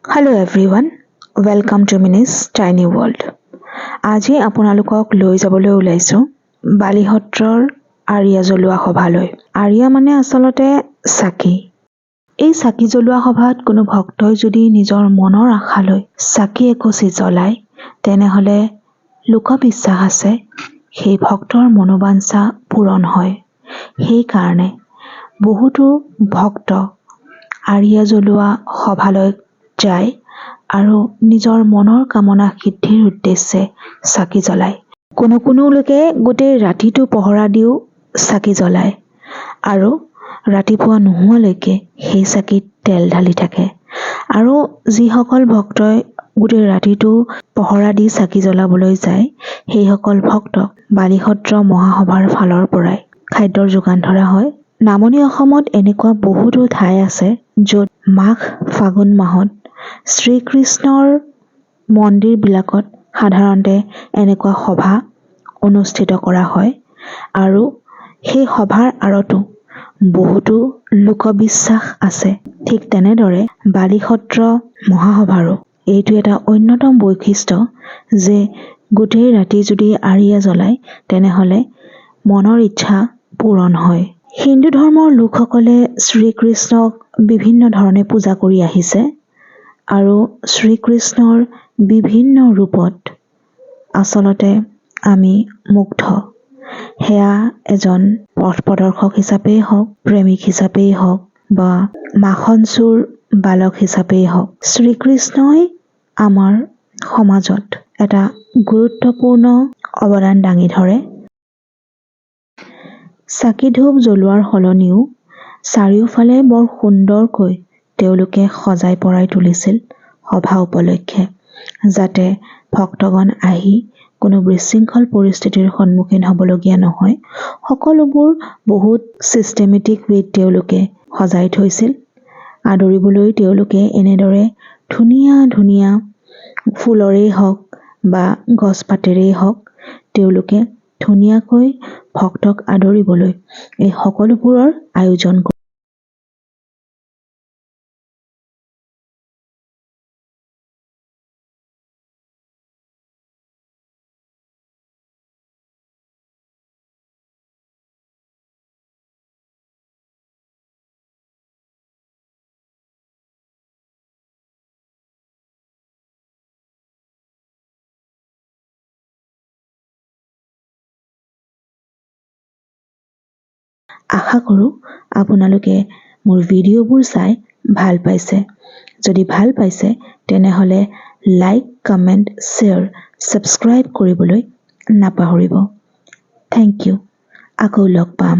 Hello everyone, welcome to Minnie's Tiny World. আজি আপোনালোকক লৈ যাবলৈ ওলাইছো বালিহত্ৰৰ আৰিয়া জ্বলোৱা সভালৈ। আৰিয়া মানে আচলতে চাকি। এই চাকি জ্বলোৱা সভাত কোনো ভক্তই যদি নিজৰ মনৰ আশালৈ চাকি এগছি জ্বলায় তেনেহলে লোকবিশ্বাস আছে সেই ভক্তৰ মনোবাঞ্ছা পূৰণ হয়। সেইকাৰণে বহুতো ভক্ত আৰিয়া জ্বলোৱা সভালৈ যায় আৰু নিজৰ মনৰ কামনা সিদ্ধিৰ উদ্দেশ্যে চাকি জ্বলায়। কোনো লোকে গোটেই ৰাতিটো পহৰা দিও চাকি জ্বলায় আৰু ৰাতিপুৱা নোহোৱালৈকে সেই চাকিত তেল ঢালি থাকে। আৰু যিসকল ভক্তই গোটেই ৰাতিটো পহৰা দি চাকি জ্বলাবলৈ যায় সেইসকল ভক্তক বালিহত্ৰ মহাসভাৰ ফালৰ পৰাই খাদ্যৰ যোগান ধৰা হয়। নামনি অসমত এনেকুৱা বহুতো ঠাই আছে য'ত মাঘ ফাগুন মাহত শ্ৰীকৃষ্ণৰ মন্দিৰবিলাকত সাধাৰণতে এনেকুৱা সভা অনুষ্ঠিত কৰা হয় আৰু সেই সভাৰ আঁৰতো বহুতো লোকবিশ্বাস আছে। ঠিক তেনেদৰে বালিসত্ৰ মহাসভাৰো এইটো এটা অন্যতম বৈশিষ্ট্য যে গোটেই ৰাতি যদি আৰিয়া জ্বলায় তেনেহলে মনৰ ইচ্ছা পূৰণ হয়। হিন্দু ধৰ্মৰ লোকসকলে শ্ৰীকৃষ্ণক বিভিন্ন ধৰণে পূজা কৰি আহিছে আৰু শ্ৰীকৃষ্ণৰ বিভিন্ন ৰূপত আচলতে আমি মুগ্ধ। সেয়া এজন পথ প্ৰদৰ্শক হিচাপেই হওক, প্ৰেমিক হিচাপেই হওক বা মাখনচোৰ বালক হিচাপেই হওক, শ্ৰীকৃষ্ণই আমাৰ সমাজত এটা গুৰুত্বপূৰ্ণ অৱদান দাঙি ধৰে। চাকি ধূপ জ্বলোৱাৰ সলনিও চাৰিওফালে বৰ সুন্দৰকৈ তেওঁলোকে সজাই পৰাই তুলিছিল সভা উপলক্ষে, যাতে ভক্তগণ আহি কোনো বিশৃংখল পৰিস্থিতিৰ সন্মুখীন হ'বলগীয়া নহয়। সকলোবোৰ বহুত চিষ্টেমেটিক ৱেত তেওঁলোকে সজাই থৈছিল। আদৰিবলৈ তেওঁলোকে এনেদৰে ধুনীয়া ধুনীয়া ফুলৰেই হওক বা গছপাতেৰেই হওক তেওঁলোকে ধুনীয়াকৈ ভক্তক আদৰিবলৈ এই সকলোবোৰৰ আয়োজন কৰে। আশা কৰোঁ আপোনালোকে মোৰ ভিডিঅ'বোৰ চাই ভাল পাইছে। যদি ভাল পাইছে তেনেহলে লাইক, কমেণ্ট, শ্বেয়াৰ, ছাবস্ক্ৰাইব কৰিবলৈ নাপাহৰিব। Thank you. আকৌ লগ পাম।